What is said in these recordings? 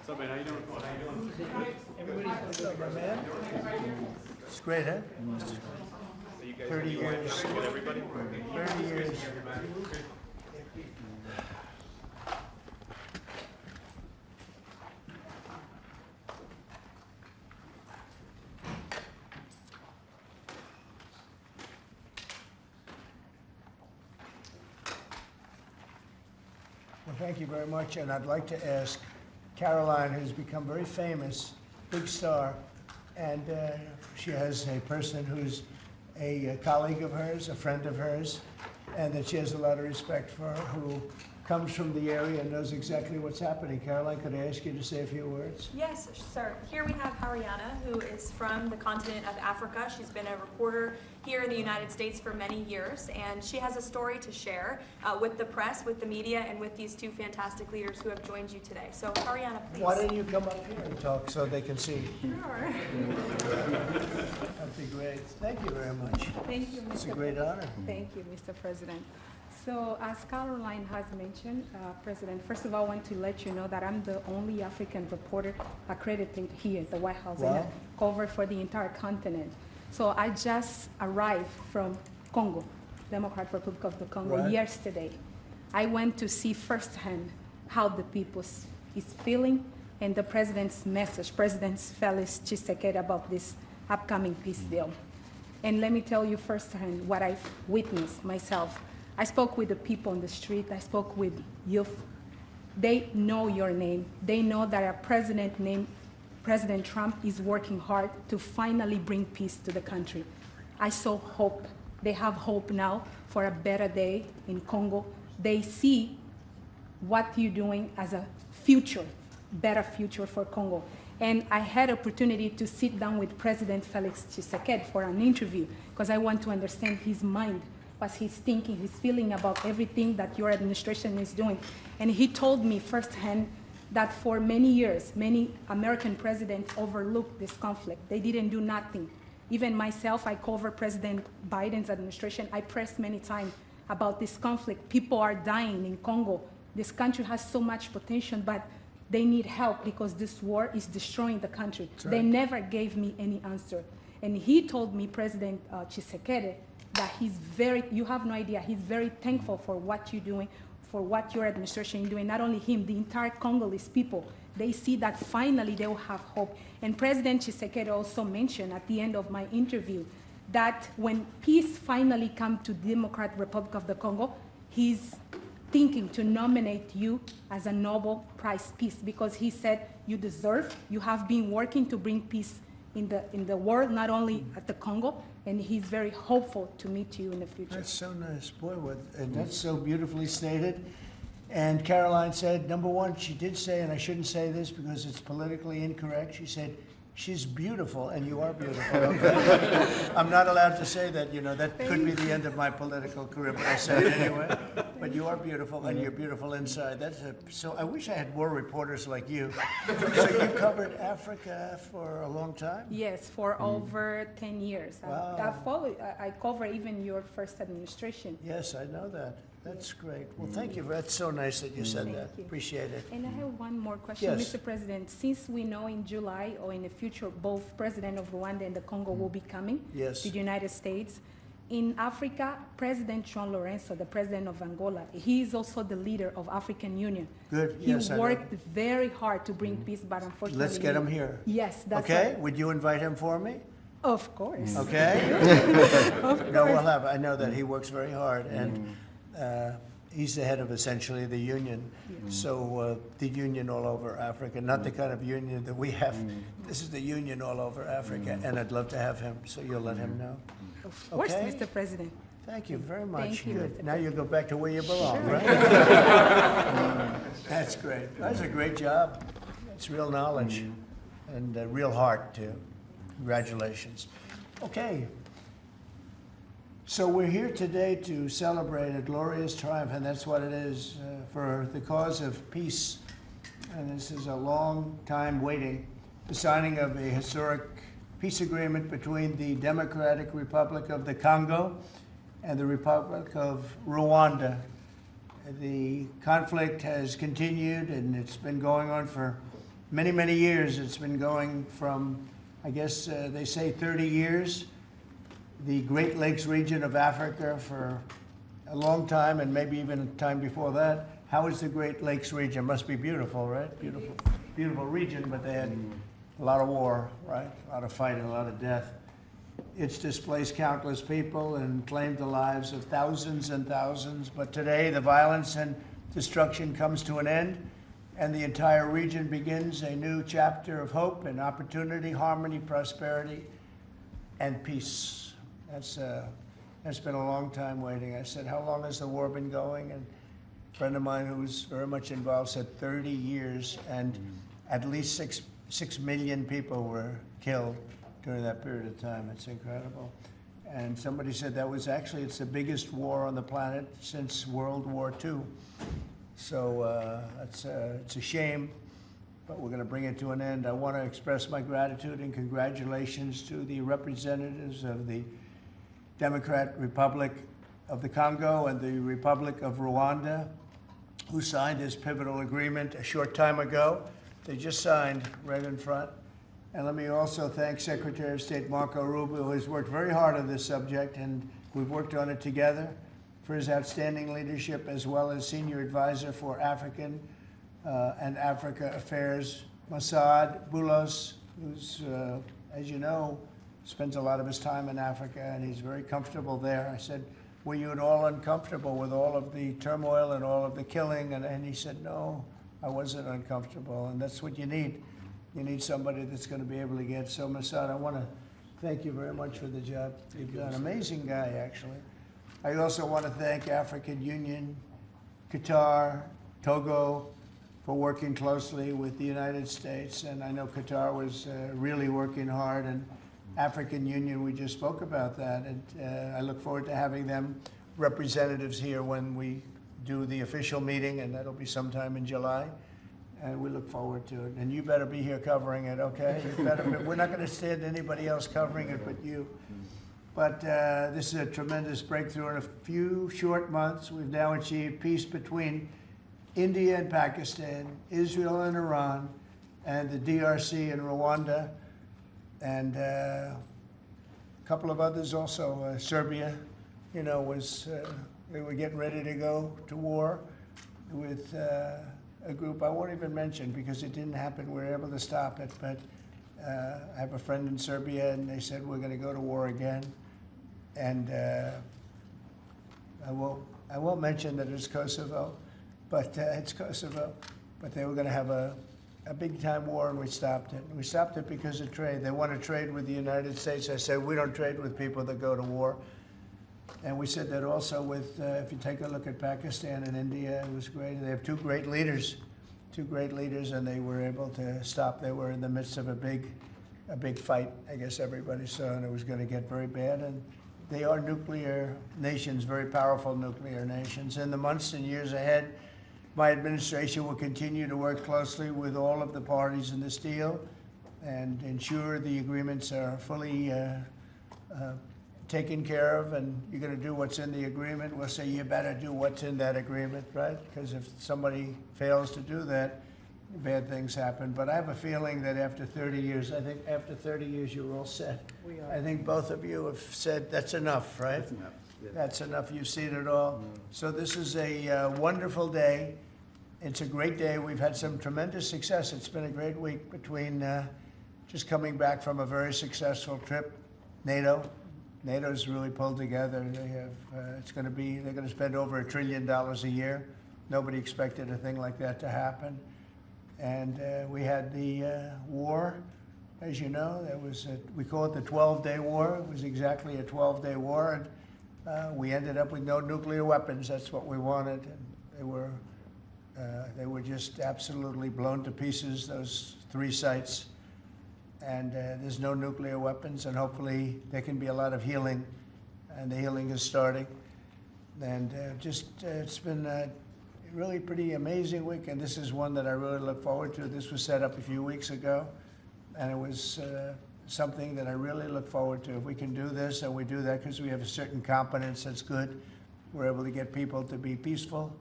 What's up, man? How you doing? What's up, my man? It's great, huh? So you guys 30 years. with everybody? 30 years. Well, thank you very much, and I'd like to ask Caroline, who's become very famous, big star, and she has a person who's a colleague of hers, a friend of hers, and that she has a lot of respect for, who comes from the area and knows exactly what's happening. Caroline, could I ask you to say a few words? Yes, sir. Here we have Haryana, who is from the continent of Africa. She's been a reporter here in the United States for many years, and she has a story to share with the press, with the media, and with these two fantastic leaders who have joined you today. So, Haryana, please. Why don't you come up here and talk so they can see? Sure. That'd be great. Thank you very much. Thank you, Mr. It's a great honor. Thank you, Mr. President. So, as Caroline has mentioned, President, first of all, I want to let you know that I'm the only African reporter accredited here at the White House and covered for the entire continent. So I just arrived from Congo, Democratic Republic of the Congo, yesterday. I went to see firsthand how the people is feeling and the president's message, President Felix Tshisekedi, about this upcoming peace deal. And let me tell you firsthand what I've witnessed myself. I spoke with the people on the street. I spoke with youth. They know your name. They know that a president named President Trump is working hard to finally bring peace to the country. I saw hope. They have hope now for a better day in Congo. They see what you're doing as a future, better future for Congo. And I had opportunity to sit down with President Felix Tshisekedi for an interview because I want to understand his mind, what he's thinking, his feeling about everything that your administration is doing. And he told me firsthand that for many years, many American presidents overlooked this conflict. They didn't do nothing. Even myself, I covered President Biden's administration. I pressed many times about this conflict. People are dying in Congo. This country has so much potential, but they need help because this war is destroying the country. Right. They never gave me any answer. And he told me, President Tshisekedi, that you have no idea, he's very thankful for what you're doing, for what your administration is doing, not only him, the entire Congolese people. They see that finally they will have hope. And President Tshisekedi also mentioned at the end of my interview that when peace finally comes to the Democratic Republic of the Congo, he's thinking to nominate you as a Nobel Prize Peace because he said you deserve, you have been working to bring peace in the world, not only at the Congo, and he's very hopeful to meet you in the future. That's so nice, boy, and that's so beautifully stated. And Caroline said, number one, she did say, and I shouldn't say this because it's politically incorrect, she said, she's beautiful, and you are beautiful. Okay? I'm not allowed to say that, you know, that could be the end of my political career, but I say it anyway. But you are beautiful, and you're beautiful inside. So I wish I had more reporters like you. So you covered Africa for a long time? Yes, for over 10 years. Wow. I cover even your first administration. Yes, I know that. That's great. Well, thank you. That's so nice that you said that. You. Appreciate it. And I have one more question, yes. Mr. President. Since we know in July or in the future, both President of Rwanda and the Congo will be coming to the United States. In Africa, President João Lourenço, the president of Angola, he is also the leader of African Union. Good. He worked very hard to bring peace, but unfortunately, let's get him here. Yes, that's okay. Right. Would you invite him for me? Of course. Okay. Of course. No, we'll have. I know that he works very hard, and he's the head of essentially the union. So the union all over Africa, not the kind of union that we have. This is the union all over Africa, and I'd love to have him. So you'll let him know. Of course, okay? Mr. President. Thank you very much. Thank you, Good. Mr. Now you go back to where you belong, Sure. right? That's great. That's a great job. It's real knowledge and real heart, too. Congratulations. Okay. So we're here today to celebrate a glorious triumph, and that's what it is, for the cause of peace. And this is a long time waiting, the signing of a historic peace agreement between the Democratic Republic of the Congo and the Republic of Rwanda. The conflict has continued, and it's been going on for many, many years. It's been going from, I guess they say 30 years, the Great Lakes region of Africa for a long time, and maybe even a time before that. How is the Great Lakes region? Must be beautiful, right? Beautiful, beautiful region, but they had a lot of war, right? A lot of fighting, a lot of death. It's displaced countless people and claimed the lives of thousands and thousands. But today, the violence and destruction comes to an end, and the entire region begins a new chapter of hope and opportunity, harmony, prosperity, and peace. That's been a long time waiting. I said, how long has the war been going? And a friend of mine who was very much involved said 30 years, and at least 6 million people were killed during that period of time. It's incredible. And somebody said that was actually, it's the biggest war on the planet since World War II. So it's a shame, but we're going to bring it to an end. I want to express my gratitude and congratulations to the representatives of the Democratic Republic of the Congo and the Republic of Rwanda, who signed this pivotal agreement a short time ago. They just signed right in front. And let me also thank Secretary of State Marco Rubio, who has worked very hard on this subject, and we've worked on it together, for his outstanding leadership, as well as Senior Advisor for African and Africa Affairs, Masad Boulos, who's, as you know, spends a lot of his time in Africa, and he's very comfortable there. I said, were you at all uncomfortable with all of the turmoil and all of the killing? And he said, no, I wasn't uncomfortable, and that's what you need. You need somebody that's going to be able to get. So, Masad, I want to thank you very much for the job you've done. Amazing guy, actually. I also want to thank African Union, Qatar, Togo, for working closely with the United States. And I know Qatar was really working hard, and African Union, we just spoke about that. And I look forward to having them representatives here when we do the official meeting, and that'll be sometime in July. And we look forward to it. And you better be here covering it, okay? You better be, we're not going to stand anybody else covering it but you. But this is a tremendous breakthrough. In a few short months, we've now achieved peace between India and Pakistan, Israel and Iran, and the DRC and Rwanda, and a couple of others also. Serbia, you know, was they were getting ready to go to war with a group I won't even mention because it didn't happen. We were able to stop it, but I have a friend in Serbia, and they said we're going to go to war again. And I won't mention that it's Kosovo, but it's Kosovo. But they were going to have a big time war, and we stopped it. We stopped it because of trade. They want to trade with the United States. I said we don't trade with people that go to war. And we said that also with, if you take a look at Pakistan and India, it was great. They have two great leaders, and they were able to stop. They were in the midst of a big fight, I guess everybody saw, and it was going to get very bad. And they are nuclear nations, very powerful nuclear nations. In the months and years ahead, my administration will continue to work closely with all of the parties in this deal and ensure the agreements are fully taken care of, and you're going to do what's in the agreement. We'll say you better do what's in that agreement, right? Because if somebody fails to do that, bad things happen. But I have a feeling that after 30 years, I think after 30 years, you're all set. We are. I think both of you have said that's enough, right? That's enough. Yeah. That's enough. You've seen it all. So this is a wonderful day. It's a great day. We've had some tremendous success. It's been a great week between just coming back from a very successful trip, NATO's really pulled together. They have, they're going to spend over $1 trillion a year. Nobody expected a thing like that to happen. And we had the war, as you know. We call it the 12-day war. It was exactly a 12-day war. And we ended up with no nuclear weapons. That's what we wanted. And they were just absolutely blown to pieces, those 3 sites. And there's no nuclear weapons, and hopefully there can be a lot of healing, and the healing is starting. And it's been a really pretty amazing week, and this is one that I really look forward to. This was set up a few weeks ago, and it was something that I really look forward to. If we can do this, and we do that because we have a certain competence that's good, we're able to get people to be peaceful.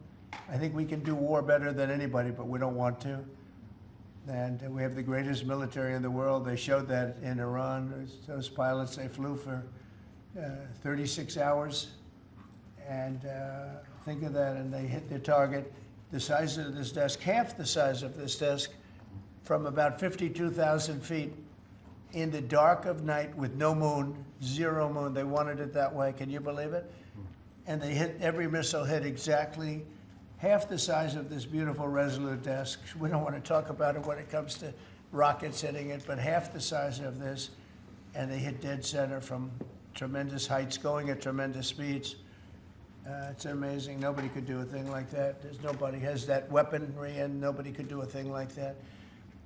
I think we can do war better than anybody, but we don't want to. And we have the greatest military in the world. They showed that in Iran. Those pilots, they flew for 36 hours. And think of that, and they hit their target. The size of this desk, half the size of this desk, from about 52,000 feet in the dark of night with no moon, zero moon. They wanted it that way. Can you believe it? And they hit, every missile hit exactly half the size of this beautiful Resolute desk. We don't want to talk about it when it comes to rockets hitting it, but half the size of this, and they hit dead center from tremendous heights, going at tremendous speeds. It's amazing. Nobody could do a thing like that. There's nobody has that weaponry, and nobody could do a thing like that.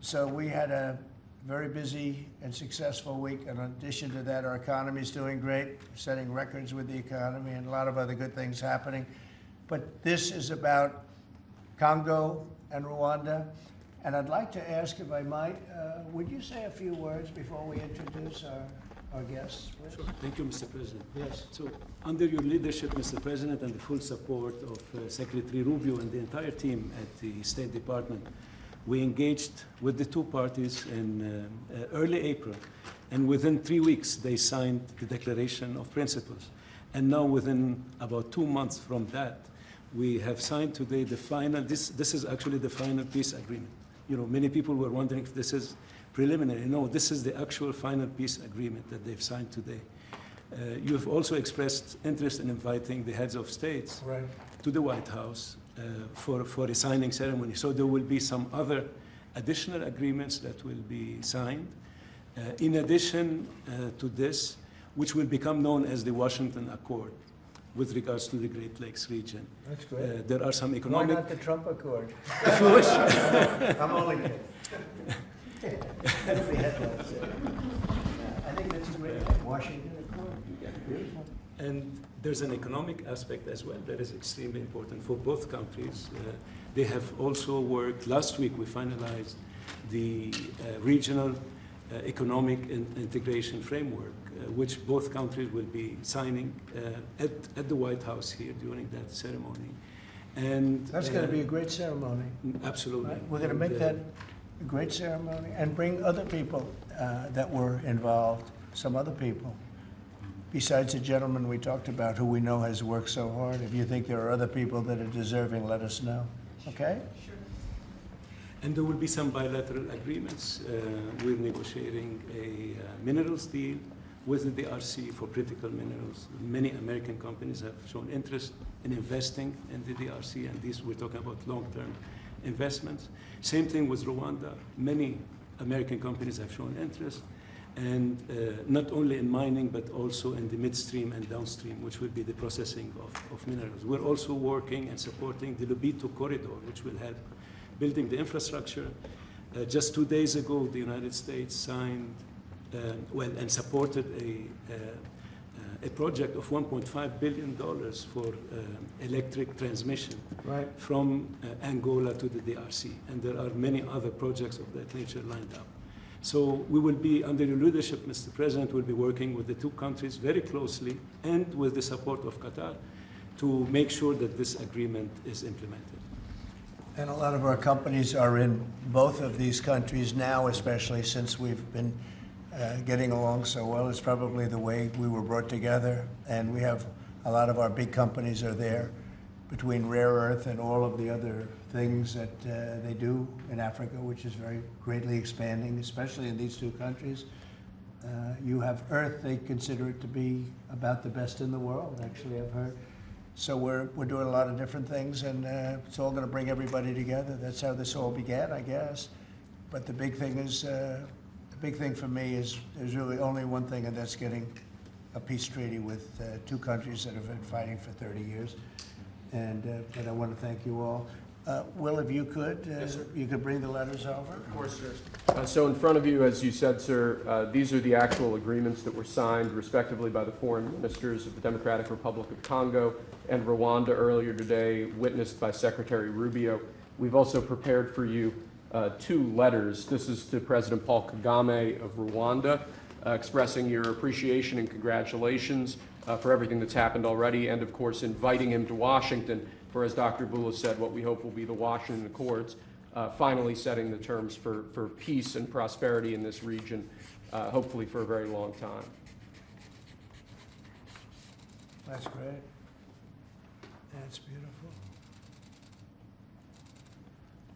So we had a very busy and successful week. And in addition to that, our economy is doing great, setting records with the economy, and a lot of other good things happening. But this is about Congo and Rwanda. And I'd like to ask, if I might, would you say a few words before we introduce our guests, please? Sure. Thank you, Mr. President. Yes. So, under your leadership, Mr. President, and the full support of Secretary Rubio and the entire team at the State Department, we engaged with the two parties in early April, and within 3 weeks, they signed the Declaration of Principles. And now, within about 2 months from that, we have signed today the final, this is actually the final peace agreement. You know, many people were wondering if this is preliminary. No, this is the actual final peace agreement that they've signed today. You've also expressed interest in inviting the heads of states to the White House for a signing ceremony. So there will be some other additional agreements that will be signed. In addition to this, which will become known as the Washington Accord with regards to the Great Lakes region. That's great. There are some economic... Why not the Trump Accord? If you wish. I'm only kidding. That'd be headlines. I think that's a great thing. Washington Accord. Beautiful. And there's an economic aspect as well that is extremely important for both countries. They have also worked, last week we finalized the regional economic integration framework, which both countries will be signing at the White House here during that ceremony. And that's going to be a great ceremony. Absolutely. Right? We're going to make that a great ceremony and bring other people that were involved, some other people. Besides the gentleman we talked about who we know has worked so hard, if you think there are other people that are deserving, let us know. Okay? Sure. And there will be some bilateral agreements. We're negotiating a minerals deal with the DRC for critical minerals. Many American companies have shown interest in investing in the DRC, and these we're talking about long-term investments. Same thing with Rwanda. Many American companies have shown interest, and not only in mining, but also in the midstream and downstream, which will be the processing of minerals. We're also working and supporting the Lobito corridor, which will help building the infrastructure. Just 2 days ago, the United States signed and supported a project of $1.5 billion for electric transmission from Angola to the DRC. And there are many other projects of that nature lined up. So we will be, under your leadership, Mr. President, we'll be working with the two countries very closely and with the support of Qatar to make sure that this agreement is implemented. And a lot of our companies are in both of these countries now, especially since we've been getting along so well. It's probably the way we were brought together, and we have a lot of our big companies are there between rare earth and all of the other things that they do in Africa, which is very greatly expanding, especially in these two countries. You have earth, they consider it to be about the best in the world, actually, I've heard. So we're doing a lot of different things, and it's all going to bring everybody together. That's how this all began, I guess. But the big thing is, the big thing for me is there's really only one thing, and that's getting a peace treaty with two countries that have been fighting for 30 years. And I want to thank you all. Will, if you could, Yes, you could bring the letters over. Of course, sir. So in front of you, as you said, sir, these are the actual agreements that were signed respectively by the foreign ministers of the Democratic Republic of Congo and Rwanda earlier today, witnessed by Secretary Rubio. We've also prepared for you two letters. This is to President Paul Kagame of Rwanda, expressing your appreciation and congratulations for everything that's happened already, and of course inviting him to Washington for, as Dr. Bula said, what we hope will be the Washington Accords. finally setting the terms for peace and prosperity in this region, hopefully for a very long time. That's great. That's beautiful.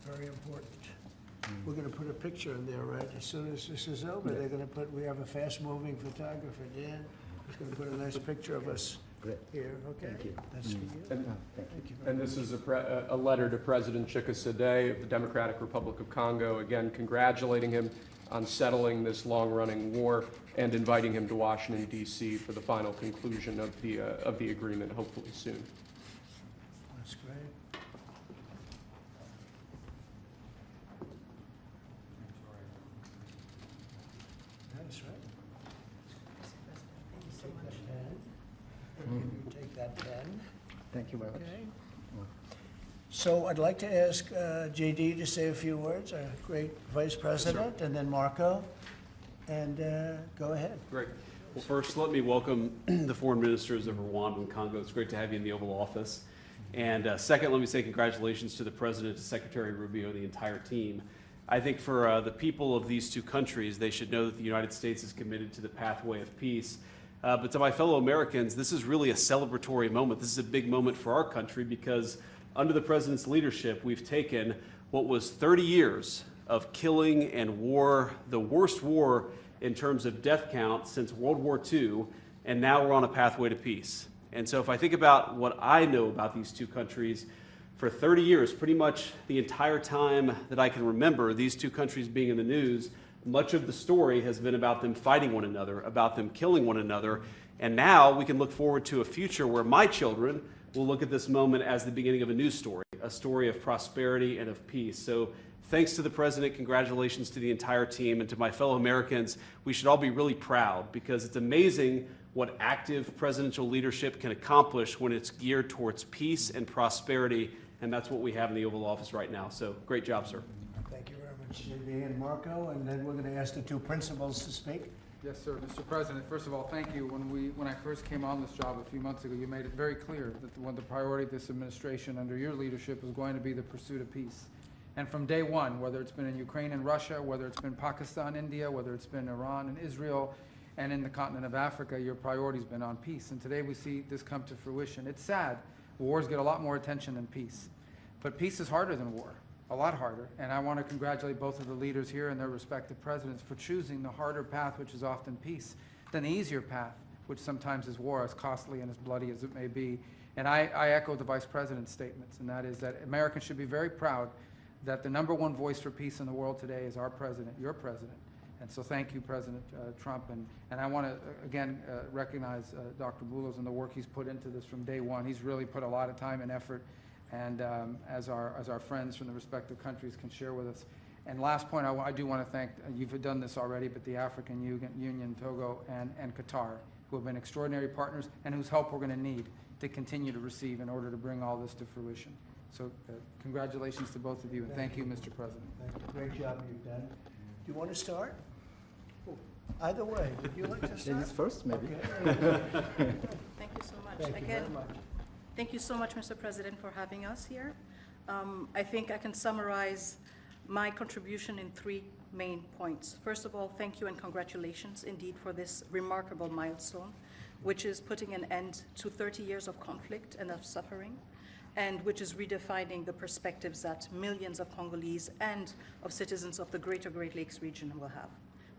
Very important. We're going to put a picture in there, right? As soon as this is over, they're going to put, we have a fast-moving photographer, Dan, who's going to put a nice picture of us here. Okay. Thank you. That's for you. And, Thank you. and this is a letter to President Nicosia of the Democratic Republic of Congo, again congratulating him on settling this long-running war and inviting him to Washington, D.C. for the final conclusion of the agreement, hopefully soon. That's great. That's right. Take that pen. Thank you very much. Okay. So I'd like to ask JD to say a few words, our great Vice President, and then Marco, and go ahead. Great. Well, first, let me welcome the foreign ministers of Rwanda and Congo. It's great to have you in the Oval Office. And second, let me say congratulations to the President, to Secretary Rubio, the entire team. I think for the people of these two countries, they should know that the United States is committed to the pathway of peace. But to my fellow Americans, this is really a celebratory moment. This is a big moment for our country because under the President's leadership, we've taken what was 30 years of killing and war, the worst war in terms of death count since World War II, and now we're on a pathway to peace. And so if I think about what I know about these two countries, for 30 years, pretty much the entire time that I can remember these two countries being in the news, much of the story has been about them fighting one another, about them killing one another, and now we can look forward to a future where my children will look at this moment as the beginning of a new story, a story of prosperity and of peace. So thanks to the President, congratulations to the entire team, and to my fellow Americans, we should all be really proud because it's amazing what active presidential leadership can accomplish when it's geared towards peace and prosperity, and that's what we have in the Oval Office right now. So great job, sir. Thank you very much, JD and Marco, and then we're going to ask the two principals to speak. Yes, sir. Mr. President, first of all, thank you. When I first came on this job a few months ago, you made it very clear that one of the priority of this administration under your leadership was going to be the pursuit of peace. And from day one, whether it's been in Ukraine and Russia, whether it's been Pakistan, India, whether it's been Iran and Israel, and in the continent of Africa, your priority's been on peace. And today we see this come to fruition. It's sad. Wars get a lot more attention than peace. But peace is harder than war. A lot harder, and I want to congratulate both of the leaders here and their respective presidents for choosing the harder path, which is often peace, than the easier path, which sometimes is war, as costly and as bloody as it may be. And I echo the Vice President's statements, and that is that Americans should be very proud that the #1 voice for peace in the world today is our president, your president. And so thank you, President Trump, and I want to, again, recognize Dr. Boulos and the work he's put into this from day one. He's really put a lot of time and effort, and as our friends from the respective countries can share with us. And last point, I do want to thank, you've done this already, but the African Union, Togo, and Qatar, who have been extraordinary partners and whose help we're going to need to continue to receive in order to bring all this to fruition. So congratulations to both of you, and thank you, Mr. President. Thank you. Great job you've done. Do you want to start? Either way, would you like to start? Ladies first, maybe. Okay. Thank you so much. Thank you very much. Thank you so much, Mr. President, for having us here. I think I can summarize my contribution in 3 main points. First of all, thank you and congratulations indeed for this remarkable milestone, which is putting an end to 30 years of conflict and of suffering, and which is redefining the perspectives that millions of Congolese and of citizens of the greater Great Lakes region will have.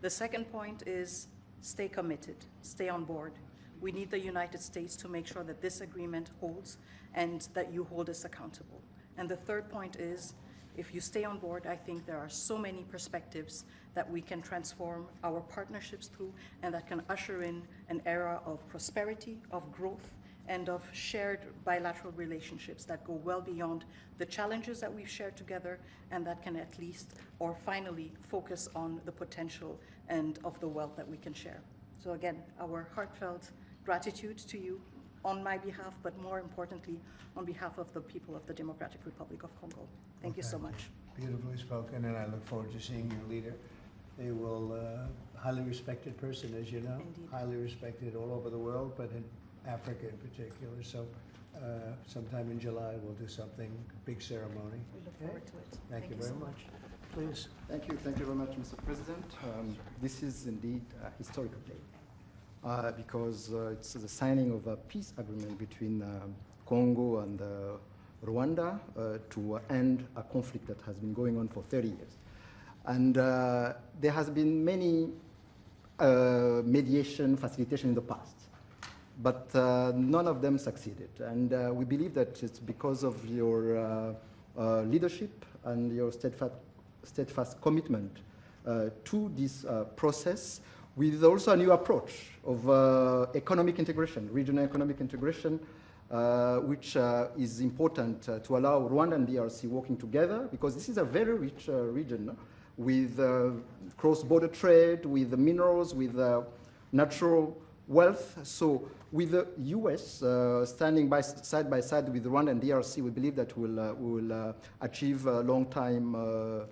The second point is stay committed, stay on board. We need the United States to make sure that this agreement holds and that you hold us accountable. And the third point is, if you stay on board, I think there are so many perspectives that we can transform our partnerships through and that can usher in an era of prosperity, of growth, and of shared bilateral relationships that go well beyond the challenges that we've shared together, and that can at least, or finally, focus on the potential and of the wealth that we can share. So again, our heartfelt gratitude to you on my behalf, but more importantly, on behalf of the people of the Democratic Republic of Congo. Thank you so much. Beautifully spoken, and I look forward to seeing your leader. They will, highly respected person, as you know. Indeed. Highly respected all over the world, but in Africa in particular. So sometime in July, we'll do something, big ceremony. We look Okay? forward to it. Thank you so very much. Please. Thank you very much, Mr. President. This is indeed a historical day because it's the signing of a peace agreement between Congo and Rwanda to end a conflict that has been going on for 30 years. And there has been many mediation, facilitation in the past, but none of them succeeded. And we believe that it's because of your leadership and your steadfast commitment to this process, with also a new approach of economic integration, regional economic integration, which is important to allow Rwanda and DRC working together, because this is a very rich region with cross-border trade, with minerals, with natural wealth. So with the US standing side by side with Rwanda and DRC, we believe that we will achieve a long-time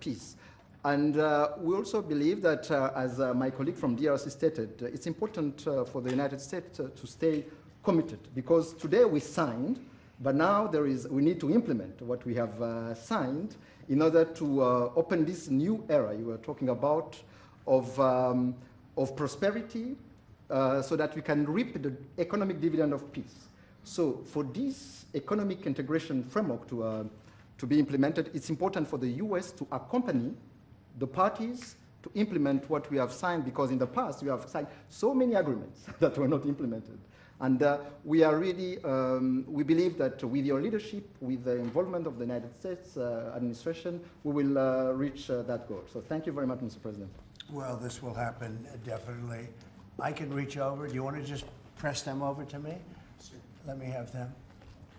peace. And we also believe that, as my colleague from DRC stated, it's important for the United States to stay committed, because today we signed, but now we need to implement what we have signed in order to open this new era you were talking about of prosperity, so that we can reap the economic dividend of peace. So for this economic integration framework to be implemented, it's important for the US to accompany the parties to implement what we have signed, because in the past we have signed so many agreements that were not implemented. And we are really, we believe that with your leadership, with the involvement of the United States administration, we will reach that goal. So thank you very much, Mr. President. Well, this will happen definitely. I can reach over. Do you want to just press them over to me? Sure. Let me have them.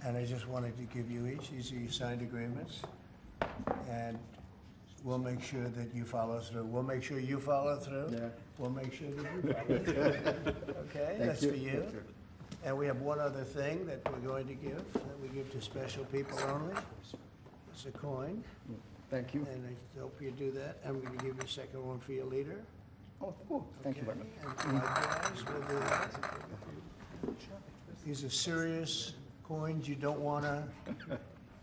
And I just wanted to give you each. These are your signed agreements. And we'll make sure that you follow through. We'll make sure you follow through. Yeah. We'll make sure that you follow through. Okay, that's for you. Thank you. And we have one other thing that we're going to give, that we give to special people only. It's a coin. Thank you. And I hope you do that. I'm going to give you a second one for your leader. Oh, cool. Thank you very much. And likewise, we'll do that. These are serious coins. You don't want to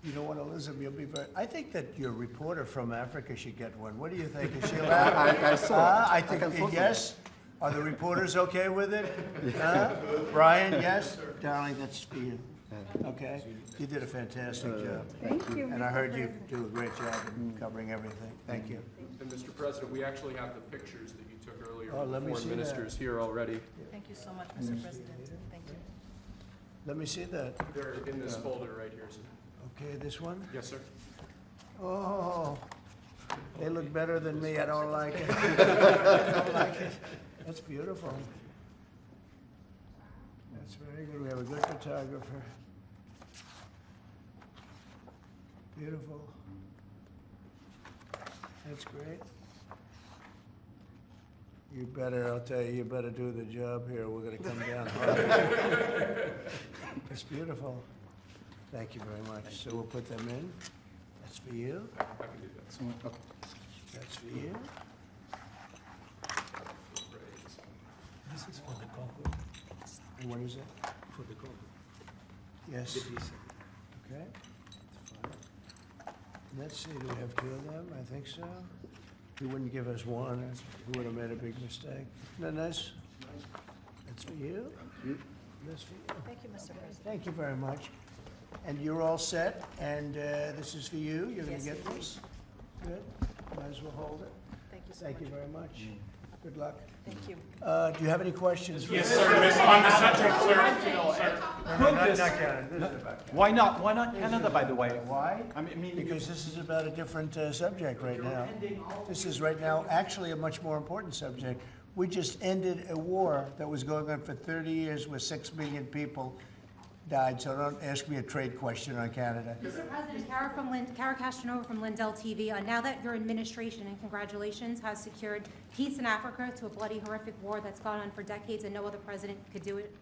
lose them. You'll be very. I think that your reporter from Africa should get one. What do you think? Is she allowed? I saw. I think yes. Are the reporters okay with it? Brian, yes? Darling, that's for you. Okay? You did a fantastic job. Thank you. And I heard you do a great job in covering everything. Thank you. And Mr. President, we actually have the pictures that you took earlier Oh, of let the me foreign see that. ministers here already. Thank you so much, Mr. President. Thank you. Let me see that. They're in this folder right here, sir. Okay, this one? Yes, sir. Oh, they look better than me. I don't like it. I don't like it. That's beautiful. That's very good. We have a good photographer. Beautiful. That's great. You better, I'll tell you, you better do the job here. We're going to come down hard. It's beautiful. Thank you very much. So we'll put them in. That's for you. I can do that. That's for you. This is for the Congo. And what is it? For the Congo. Yes. DD. Okay. That's fine. Let's see, do we have two of them? I think so. He wouldn't give us one. He would have made a big mistake. Isn't that nice? That's for you. That's for you. Thank you, Mr. President. Thank you very much. And you're all set, and this is for you. You're going Yes, to get it is. this. Good. Might as well hold it. Thank you so Thank you much. very much. Good luck. Thank you. Do you have any questions? Yes, sir. On the subject, sir. No, not Canada. This is about Canada. Why not? Why not Canada, by the way? Why? I mean, Because this is about a different subject right now. This is right now actually a much more important subject. We just ended a war that was going on for 30 years where 6 million people died, so don't ask me a trade question on Canada. Mr. President, Kara Castronova from Lindell TV. Now that your administration, and congratulations, has secured peace in Africa to a bloody, horrific war that's gone on for decades and no other president could do it,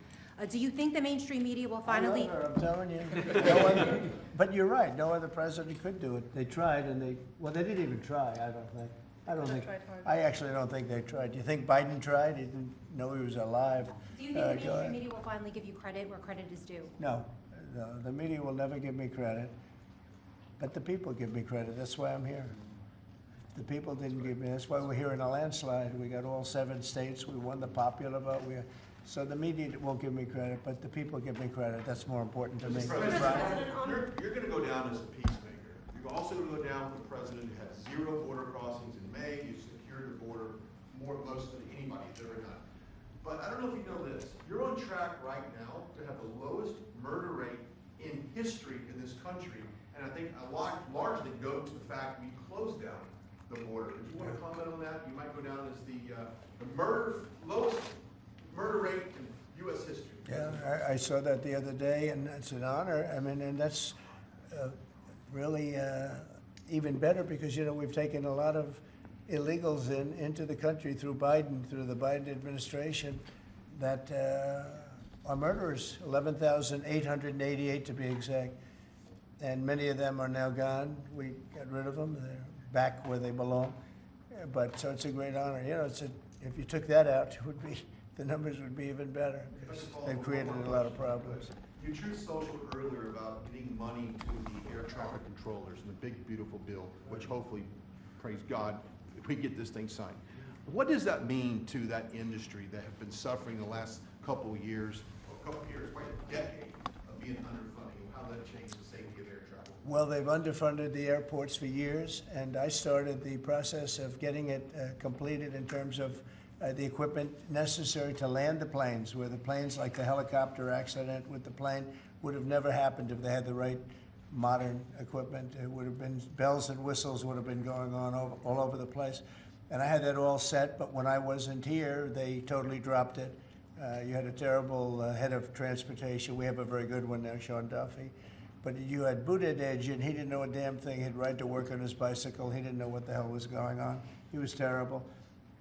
do you think the mainstream media will finally... I love her, I'm telling you. No other, but you're right, no other president could do it. They tried and they didn't even try, I don't think. I don't Could have think, tried harder. I actually don't think they tried. Do you think Biden tried? He didn't know he was alive. Do you think the Go mainstream ahead. media will finally give you credit where credit is due? No, the media will never give me credit, but the people give me credit. That's why I'm here. The people didn't give me, that's why we're here in a landslide. We got all 7 states, we won the popular vote. So the media won't give me credit, but the people give me credit. That's more important to me. You're going to go down as a peacemaker. You're also going to go down with the president who had 0 border crossings in May. You secured the border most than anybody's ever done. But I don't know if you know this. You're on track right now to have the lowest murder rate in history in this country. And I think a lot largely go to the fact we closed down the border. Did you want to comment on that? You might go down as the lowest murder rate in U.S. history. Yeah, I saw that the other day, and it's an honor. I mean, and that's really even better because, you know, we've taken a lot of illegals into the country through the Biden administration that are murderers, 11,888 to be exact. And many of them are now gone. We got rid of them. They're back where they belong. But so it's a great honor. You know, if you took that out, the numbers would be even better. They've created a lot of problems. You Truth Social earlier about getting money to the air traffic controllers and the big, beautiful bill, which hopefully, praise God, if we get this thing signed. What does that mean to that industry that have been suffering the last couple of years, quite a decade of being underfunding? How that changed the safety of air travel? Well, they've underfunded the airports for years, and I started the process of getting it completed in terms of the equipment necessary to land the planes, where the planes, like the helicopter accident with the plane, would have never happened if they had the right modern equipment. It would have been bells and whistles would have been going on all over the place. And I had that all set, but when I wasn't here, they totally dropped it. You had a terrible head of transportation. We have a very good one now, Sean Duffy. But you had Buttigieg, and he didn't know a damn thing. He'd ride to work on his bicycle. He didn't know what the hell was going on. He was terrible.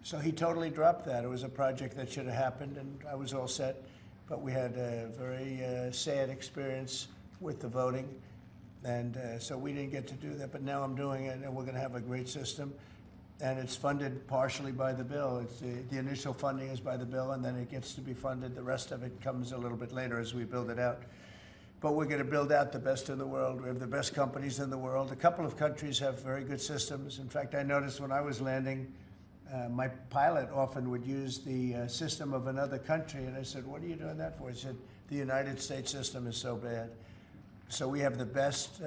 So he totally dropped that. It was a project that should have happened, and I was all set. But we had a very sad experience with the voting, and so we didn't get to do that. But now I'm doing it, and we're going to have a great system. And it's funded partially by the bill. It's the initial funding is by the bill, and then it gets to be funded. The rest of it comes a little bit later as we build it out. But we're going to build out the best in the world. We have the best companies in the world. A couple of countries have very good systems. In fact, I noticed when I was landing, my pilot often would use the system of another country, and I said, "What are you doing that for?" He said, "The United States system is so bad." So we have the best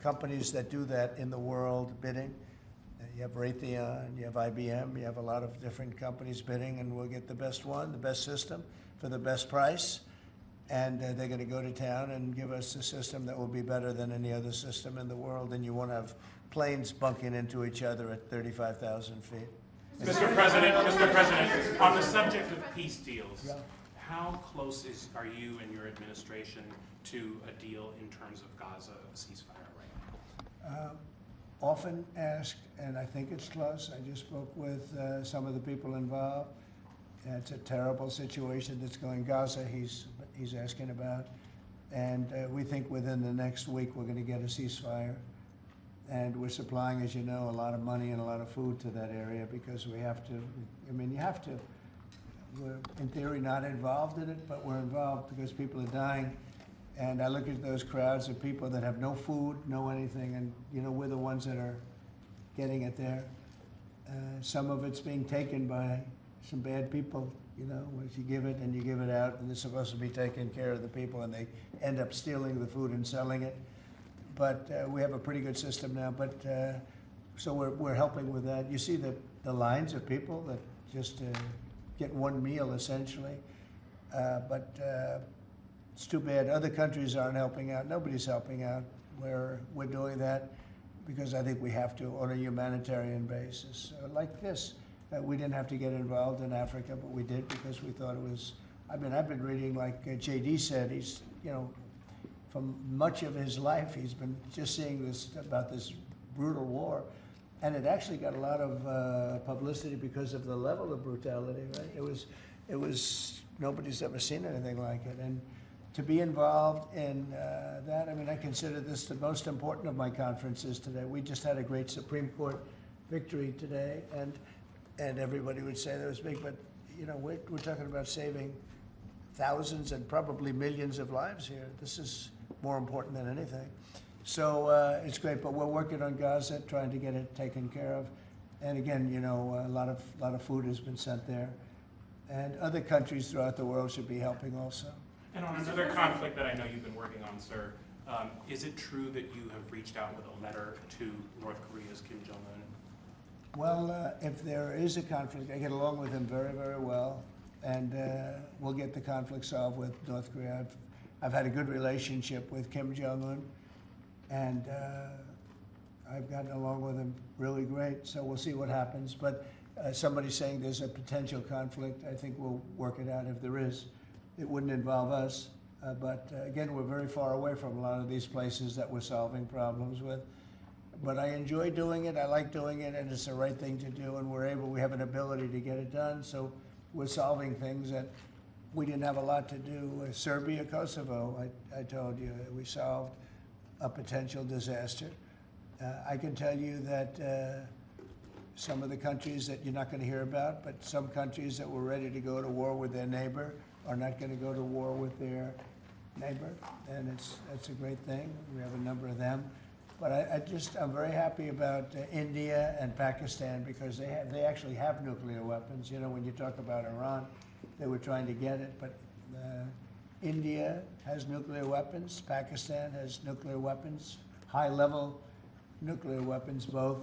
companies that do that in the world bidding. You have Raytheon, you have IBM, you have a lot of different companies bidding, and we'll get the best one, the best system for the best price. And they're going to go to town and give us a system that will be better than any other system in the world, and you won't have planes bunking into each other at 35,000 feet. Mr. President, on the subject of peace deals, how close are you and your administration to a deal in terms of Gaza ceasefire right now? Often asked, and I think it's close. I just spoke with some of the people involved. It's a terrible situation that's going Gaza, he's asking about. And we think within the next week we're going to get a ceasefire. And we're supplying, as you know, a lot of money and a lot of food to that area because we have to, you have to. We're, in theory, not involved in it, but we're involved because people are dying. And I look at those crowds of people that have no food, no anything, and, we're the ones that are getting it there. Some of it's being taken by some bad people, once you give it and you give it out, and they're supposed to be taking care of the people, and they end up stealing the food and selling it. But we have a pretty good system now, but so we're helping with that. You see the lines of people that just get one meal, essentially. But it's too bad. Other countries aren't helping out. Nobody's helping out. We're doing that because I think we have to on a humanitarian basis. Like this, we didn't have to get involved in Africa, but we did because we thought it was, I've been reading, like JD said, he's, from much of his life, he's been just seeing about this brutal war. And it actually got a lot of publicity because of the level of brutality, right? It was, nobody's ever seen anything like it. And to be involved in that, I consider this the most important of my conferences today. We just had a great Supreme Court victory today, and everybody would say that was big, but you know, we're talking about saving thousands and probably millions of lives here. This is more important than anything. So it's great, but we're working on Gaza, trying to get it taken care of. And again, you know, a lot of food has been sent there, and other countries throughout the world should be helping also. And on another conflict that I know you've been working on, sir, is it true that you have reached out with a letter to North Korea's Kim Jong-un? Well, if there is a conflict, I get along with him very, very well, and we'll get the conflict solved with North Korea. I've had a good relationship with Kim Jong-un, and I've gotten along with him really great, so we'll see what happens. But somebody's saying there's a potential conflict. I think we'll work it out if there is. It wouldn't involve us, but again, we're very far away from a lot of these places that we're solving problems with. But I enjoy doing it, I like doing it, and it's the right thing to do, and we have an ability to get it done, so we're solving things that we didn't have a lot to do. Serbia, Kosovo, I told you, we solved a potential disaster. I can tell you that some of the countries that you're not going to hear about, but some countries that were ready to go to war with their neighbor are not going to go to war with their neighbor, and that's a great thing. We have a number of them. But I'm very happy about India and Pakistan because they actually have nuclear weapons. You know, when you talk about Iran, they were trying to get it, but India has nuclear weapons, Pakistan has nuclear weapons, high-level nuclear weapons both,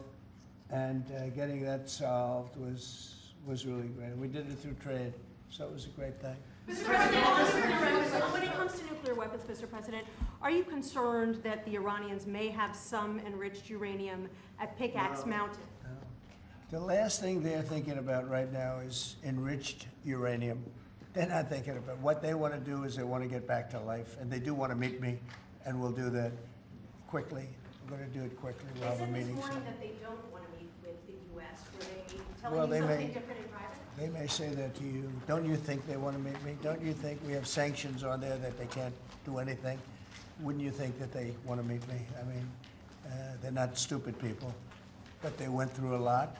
and getting that solved was really great. We did it through trade, so it was a great thing. Mr. President, when it comes to nuclear weapons, Mr. President, are you concerned that the Iranians may have some enriched uranium at Pickaxe Mountain? No. The last thing they're thinking about right now is enriched uranium. They're not thinking about what they want to do is they want to get back to life, and they do want to meet me, and we'll do that quickly. We're going to do it quickly. We'll have a meeting. They said this morning that they don't want to meet with the U.S. Were they telling you something different in private? They may say that to you. Don't you think they want to meet me? Don't you think we have sanctions on there that they can't do anything? Wouldn't you think that they want to meet me? I mean, they're not stupid people, but they went through a lot,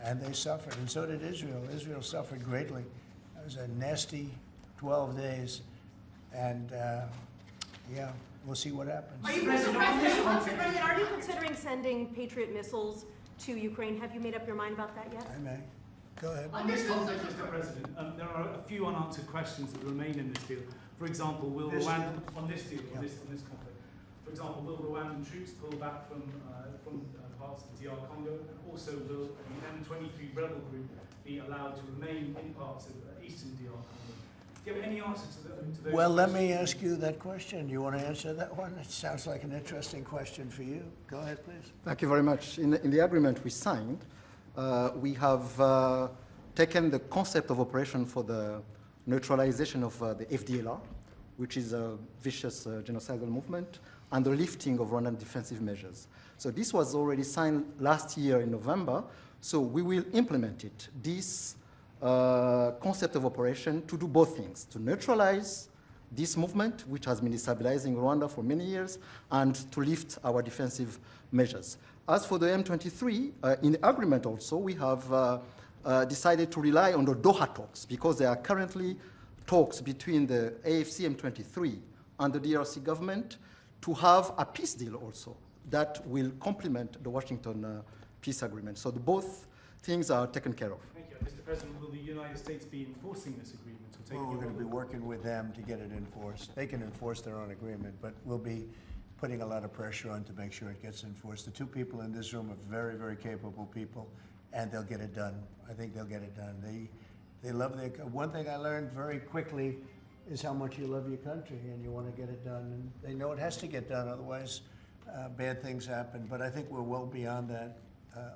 and they suffered, and so did Israel. Israel suffered greatly. It was a nasty 12 days, and yeah, we'll see what happens. Are you, Mr. President, are you considering sending Patriot missiles to Ukraine? Have you made up your mind about that yet? I may. Go ahead. On this context, Mr. President, there are a few unanswered questions that remain in this deal. For example, will Rwanda, on this deal, on this conflict, for example, will Rwandan troops pull back from parts of the DR Congo, and also will the M23 rebel group be allowed to remain in parts of eastern DR Congo? Do you have any answer to those Well, let me ask you that question. You want to answer that one? It sounds like an interesting question for you. Go ahead, please. Thank you very much. In the agreement we signed, we have taken the concept of operation for the neutralization of the FDLR, which is a vicious genocidal movement, and the lifting of Rwandan defensive measures. So this was already signed last year in November, so we will implement it. This concept of operation to do both things, to neutralize this movement, which has been destabilizing Rwanda for many years, and to lift our defensive measures. As for the M23, in the agreement also, we have decided to rely on the Doha talks, because there are currently talks between the AFC M23 and the DRC government to have a peace deal also that will complement the Washington peace agreement. So both things are taken care of. Thank you. Mr. President, will the United States be enforcing this agreement? Or Well, we're going to be working with them to get it enforced. They can enforce their own agreement, but we'll be putting a lot of pressure on to make sure it gets enforced. The two people in this room are very, very capable people, and they'll get it done. I think they'll get it done. They love their, one thing I learned very quickly is how much you love your country and you want to get it done. And they know it has to get done, otherwise bad things happen. But I think we're well beyond that.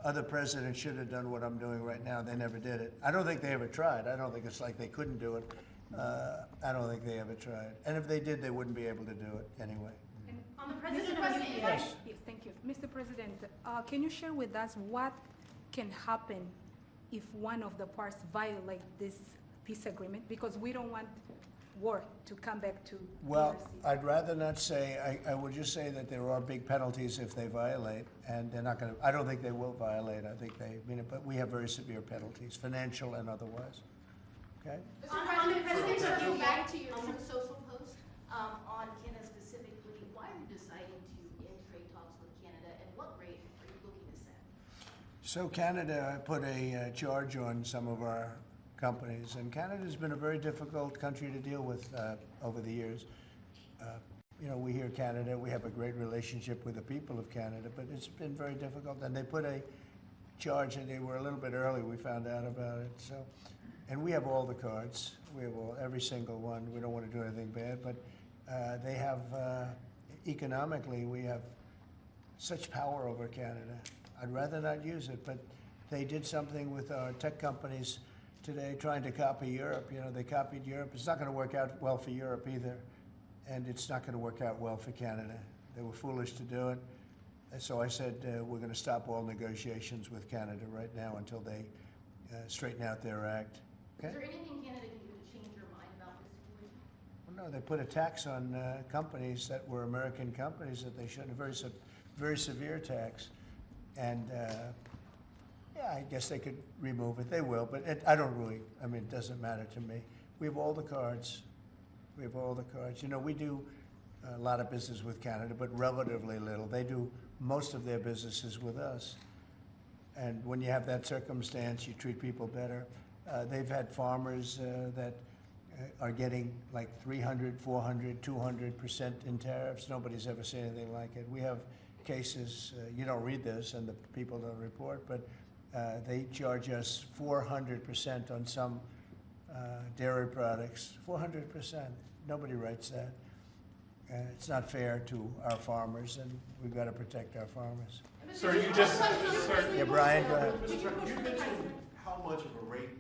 Other presidents should have done what I'm doing right now. They never did it. I don't think they ever tried. I don't think it's like they couldn't do it. I don't think they ever tried. And if they did, they wouldn't be able to do it anyway. And on the President, yes, thank you. Mr. President, can you share with us what can happen if one of the parts violate this peace agreement? Because we don't want war to come back to Well, DRC? I'd rather not say. I would just say that there are big penalties if they violate, and they're not going to. I don't think they will violate. I think they mean it, but we have very severe penalties, financial and otherwise. Okay. On the president, to go back to your Truth Social post on Canada specifically, why are you deciding to end trade talks with Canada, and what rate are you looking to set? So Canada put a charge on some of our companies, and Canada's been a very difficult country to deal with over the years. You know, we hear Canada, we have a great relationship with the people of Canada, but it's been very difficult. And they put a charge, and they were a little bit early. We found out about it. So, and we have all the cards. We have every single one. We don't want to do anything bad, but they have economically, we have such power over Canada. I'd rather not use it, but they did something with our tech companies today, trying to copy Europe. You know, they copied Europe. It's not going to work out well for Europe either, and it's not going to work out well for Canada. They were foolish to do it. And so I said, we're going to stop all negotiations with Canada right now until they straighten out their act. Okay? Is there anything Canada can do to change your mind about this situation? Well, no, they put a tax on companies that were American companies that they shouldn't, a very severe tax. And yeah, I guess they could remove it. They will, but I don't really, I mean, it doesn't matter to me. We have all the cards. We have all the cards. You know, we do a lot of business with Canada, but relatively little. They do most of their businesses with us. And when you have that circumstance, you treat people better. They've had farmers that are getting like 300, 400, 200% in tariffs. Nobody's ever seen anything like it. We have cases, you don't read this and the people don't report, but they charge us 400% on some dairy products. 400%. Nobody writes that. It's not fair to our farmers, and we've got to protect our farmers. Sir, you just... Yeah, Brian, go ahead. You mentioned how much of a rate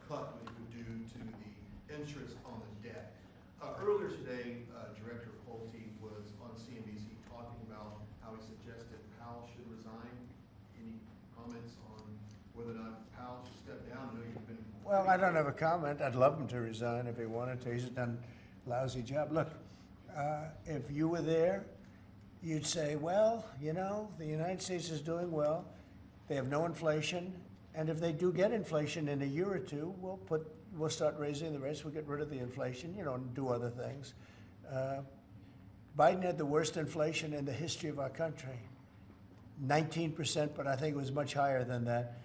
cut we would do to the interest on the debt. Earlier today, Director Pulte was on CNBC talking about how he suggested Powell should resign. Any comments on whether or not Powell should step down? I know you've been... Well, I don't have a comment. I'd love him to resign if he wanted to. He's done a lousy job. Look, if you were there, you'd say, well, you know, the United States is doing well. They have no inflation. And if they do get inflation in a year or two, we'll start raising the rates. We'll get rid of the inflation, you know, and do other things. Biden had the worst inflation in the history of our country. 19%, but I think it was much higher than that.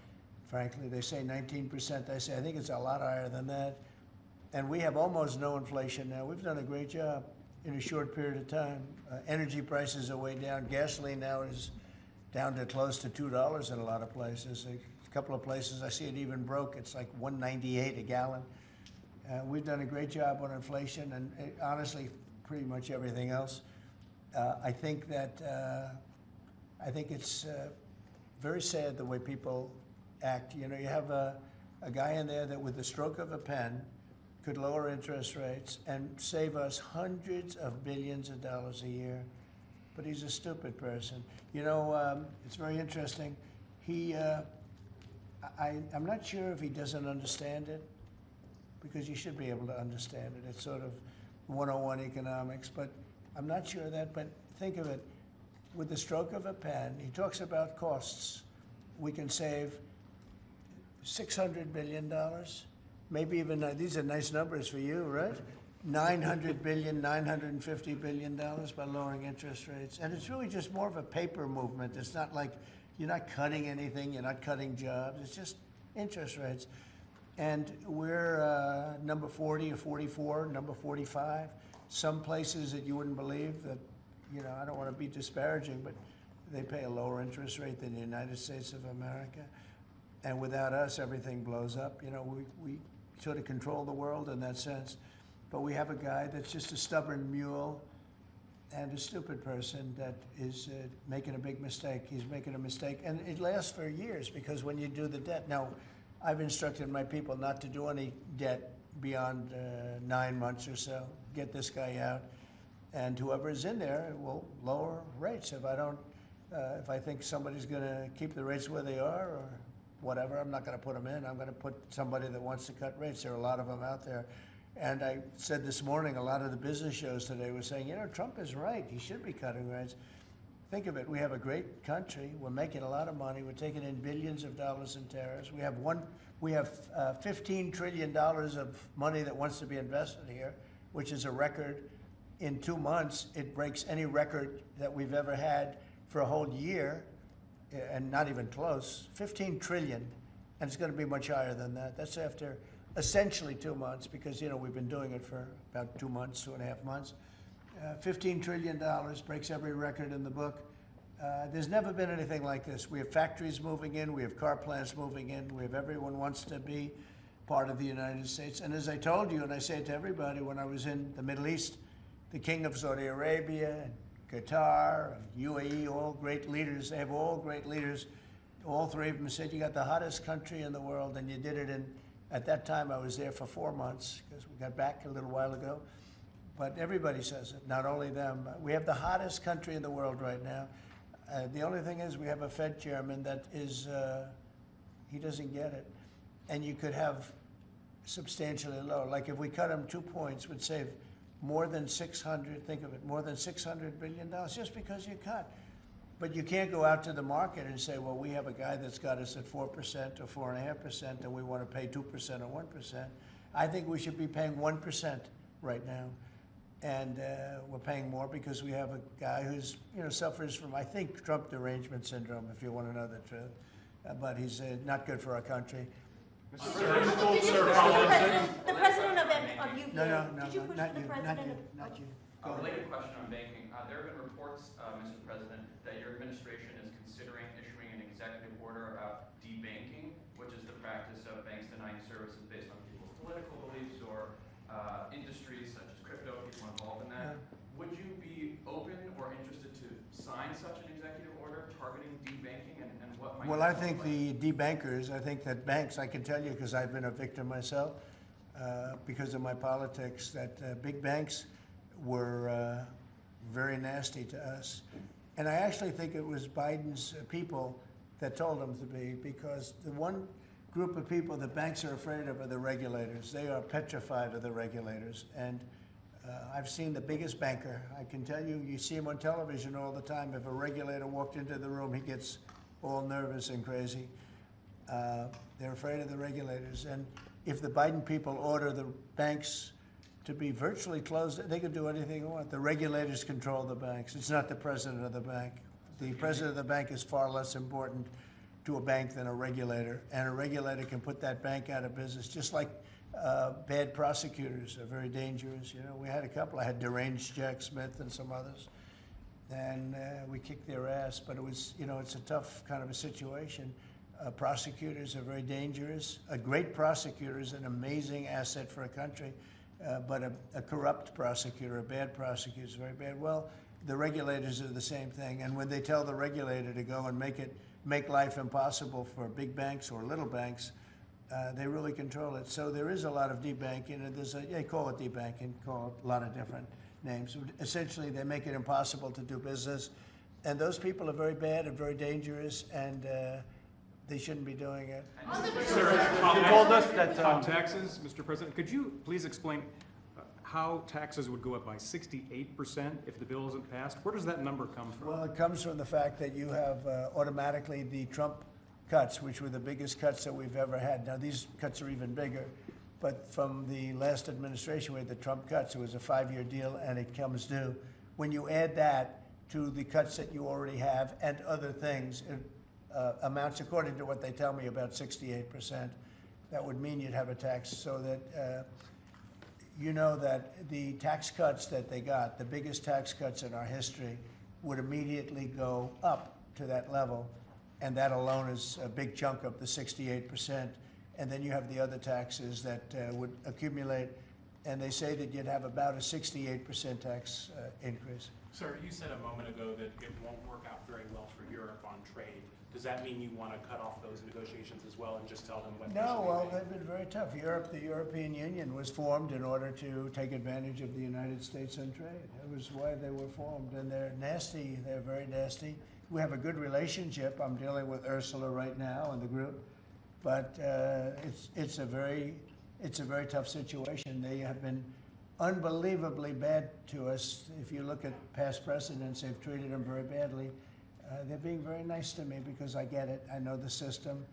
Frankly, they say 19%. I say, I think it's a lot higher than that. And we have almost no inflation now. We've done a great job in a short period of time. Energy prices are way down. Gasoline now is down to close to $2 in a lot of places. A couple of places I see it even broke. It's like $1.98 a gallon. We've done a great job on inflation and honestly, pretty much everything else. I think it's very sad the way people act. You know, you have a guy in there that with the stroke of a pen could lower interest rates and save us hundreds of billions of dollars a year. But he's a stupid person. You know, it's very interesting. I'm not sure if he doesn't understand it, because you should be able to understand it. It's sort of 101 economics, but I'm not sure of that. But think of it, with the stroke of a pen, he talks about costs. We can save $600 billion, maybe even, these are nice numbers for you, right? $900 billion, $950 billion by lowering interest rates. And it's really just more of a paper movement. It's not like you're not cutting anything, you're not cutting jobs, it's just interest rates. And we're number 40 or 44, number 45. Some places that you wouldn't believe that, you know, I don't want to be disparaging, but they pay a lower interest rate than the United States of America. And without us, everything blows up. You know, we sort of control the world in that sense. But we have a guy that's just a stubborn mule and a stupid person that is making a big mistake. He's making a mistake. And it lasts for years, because when you do the debt, now, I've instructed my people not to do any debt beyond 9 months or so. Get this guy out. And whoever is in there will lower rates. If if I think somebody's going to keep the rates where they are or whatever, I'm not going to put them in. I'm going to put somebody that wants to cut rates. There are a lot of them out there. And I said this morning, a lot of the business shows today were saying, you know, Trump is right. He should be cutting rates. Think of it. We have a great country. We're making a lot of money. We're taking in billions of dollars in tariffs. We have $15 trillion of money that wants to be invested here, which is a record. In 2 months, it breaks any record that we've ever had for a whole year, and not even close. 15 trillion, and it's going to be much higher than that. That's after essentially 2 months, because, you know, we've been doing it for about 2 months, 2.5 months. $15 trillion breaks every record in the book. There's never been anything like this. We have factories moving in, we have car plants moving in, we have everyone wants to be part of the United States. And as I told you, and I say it to everybody, when I was in the Middle East, the King of Saudi Arabia, and Qatar, and UAE, all great leaders, they have all great leaders. All three of them said, you got the hottest country in the world, and you did it in, at that time I was there for 4 months, because we got back a little while ago. But everybody says it, not only them. We have the hottest country in the world right now. The only thing is we have a Fed chairman that is, he doesn't get it. And you could have substantially lower. Like if we cut him 2 points, would save more than 600, think of it, more than $600 billion just because you cut. But you can't go out to the market and say, well, we have a guy that's got us at 4% or 4.5%, and we want to pay 2% or 1%. I think we should be paying 1% right now. And we're paying more because we have a guy who's, you know, suffers from, I think, Trump derangement syndrome, if you want to know the truth. But he's not good for our country. The president of UK. No, Did you push not the you, president? not you. A related question on banking. There have been reports, Mr. President, that your administration is considering issuing an executive order about debanking, which is the practice of banks denying services based on people's political beliefs or industries such as crypto, people involved in that. Would you be open or interested to sign such an executive order targeting debanking, and what might? Well, I think the debankers, I think that banks, I can tell you because I've been a victim myself, because of my politics, that big banks were very nasty to us. And I actually think it was Biden's people that told them to be, because the one group of people that banks are afraid of are the regulators. They are petrified of the regulators. And I've seen the biggest banker. I can tell you, you see him on television all the time. If a regulator walked into the room, he gets all nervous and crazy. They're afraid of the regulators. And if the Biden people order the banks to be virtually closed, they can do anything they want. The regulators control the banks. It's not the president of the bank. The president of the bank is far less important to a bank than a regulator, and a regulator can put that bank out of business, just like bad prosecutors are very dangerous. You know, we had a couple. I had deranged Jack Smith and some others, and we kicked their ass, but it was, you know, it's a tough kind of a situation. Prosecutors are very dangerous. A great prosecutor is an amazing asset for a country, but a corrupt prosecutor, a bad prosecutor is very bad. Well, the regulators are the same thing, and when they tell the regulator to go and make life impossible for big banks or little banks, they really control it. So there is a lot of debanking, and they call it debanking, call it a lot of different names. Essentially, they make it impossible to do business, and those people are very bad and very dangerous, and they shouldn't be doing it. Sir, you told us that on taxes, Mr. President, could you please explain how taxes would go up by 68% if the bill isn't passed? Where does that number come from? Well, it comes from the fact that you have automatically the Trump cuts, which were the biggest cuts that we've ever had. Now, these cuts are even bigger, but from the last administration, we had the Trump cuts. It was a 5-year deal, and it comes due. When you add that to the cuts that you already have and other things, it amounts, according to what they tell me, about 68%. That would mean you'd have a tax, so that you know that the tax cuts that they got, the biggest tax cuts in our history, would immediately go up to that level. And that alone is a big chunk of the 68%. And then you have the other taxes that would accumulate. And they say that you'd have about a 68% tax increase. Sir, you said a moment ago that it won't work out very well for Europe on trade. Does that mean you want to cut off those negotiations as well and just tell them what? No, well, they've been very tough. The European Union was formed in order to take advantage of the United States on trade. That was why they were formed, and they're nasty. They're very nasty. We have a good relationship. I'm dealing with Ursula right now and the group, but it's a very it's a very tough situation. They have been unbelievably bad to us. If you look at past presidents, they've treated them very badly. They're being very nice to me because I get it. I know the system,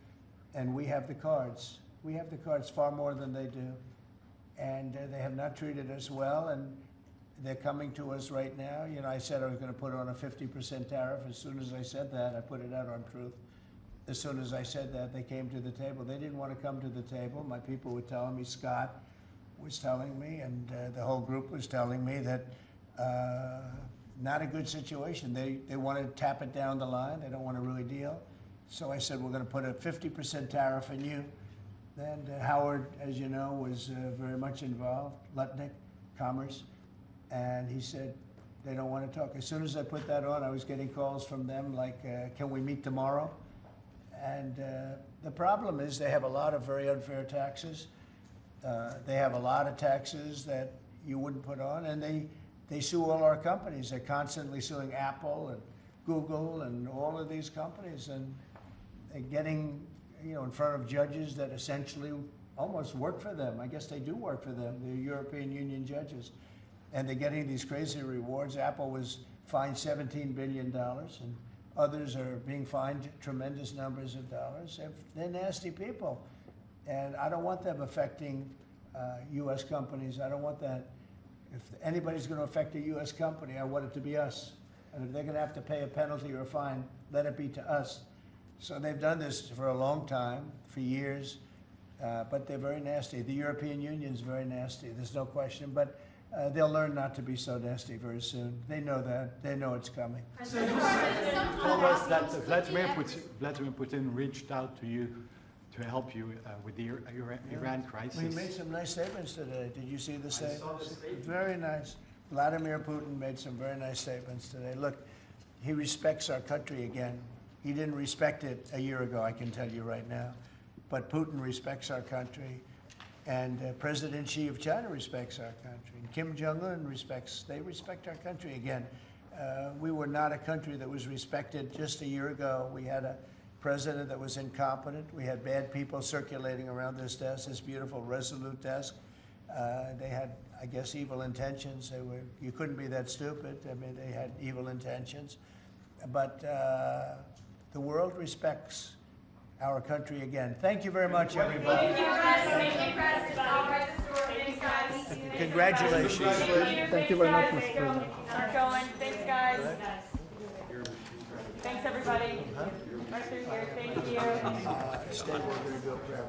and we have the cards. We have the cards far more than they do, and they have not treated us well, and they're coming to us right now. You know, I said I was going to put on a 50% tariff. As soon as I said that, I put it out on Truth. As soon as I said that, they came to the table. They didn't want to come to the table. My people were telling me, Scott was telling me, and the whole group was telling me that not a good situation. They want to tap it down the line. They don't want to really deal. So I said, we're going to put a 50% tariff on you. And Howard, as you know, was very much involved, Lutnick, Commerce. And he said, they don't want to talk. As soon as I put that on, I was getting calls from them like, can we meet tomorrow? And the problem is they have a lot of very unfair taxes. They have a lot of taxes that you wouldn't put on, and they sue all our companies. They're constantly suing Apple and Google and all of these companies, and they're getting, you know, in front of judges that essentially almost work for them. I guess they do work for them. They're European Union judges, and they're getting these crazy rewards. Apple was fined $17 billion, and others are being fined tremendous numbers of dollars. They're nasty people, and I don't want them affecting U.S. companies. I don't want that. If anybody's going to affect a U.S. company, I want it to be us. And if they're going to have to pay a penalty or a fine, let it be to us. So they've done this for a long time, for years, but they're very nasty. The European Union's very nasty, there's no question, but they'll learn not to be so nasty very soon. They know that. They know it's coming. So you told us that Vladimir Putin reached out to you to help you with the Iran crisis. We made some nice statements today. Did you see the statements? Very nice. Vladimir Putin made some very nice statements today. Look, he respects our country again. He didn't respect it a year ago, I can tell you right now. But Putin respects our country. And President Xi of China respects our country. And Kim Jong-un they respect our country again. We were not a country that was respected just a year ago. We had a president that was incompetent. We had bad people circulating around this desk, this beautiful, resolute desk. They had, I guess, evil intentions. You couldn't be that stupid. I mean, they had evil intentions. But the world respects our country again. Thank you very much, everybody. Thank you, President. Thank you, President. All right, thanks, guys. Congratulations. Thank you very much, Mr. President. Keep going. Thanks, guys. Thanks, everybody. Right through here. Thank you. Stay, we're going to do a prayer.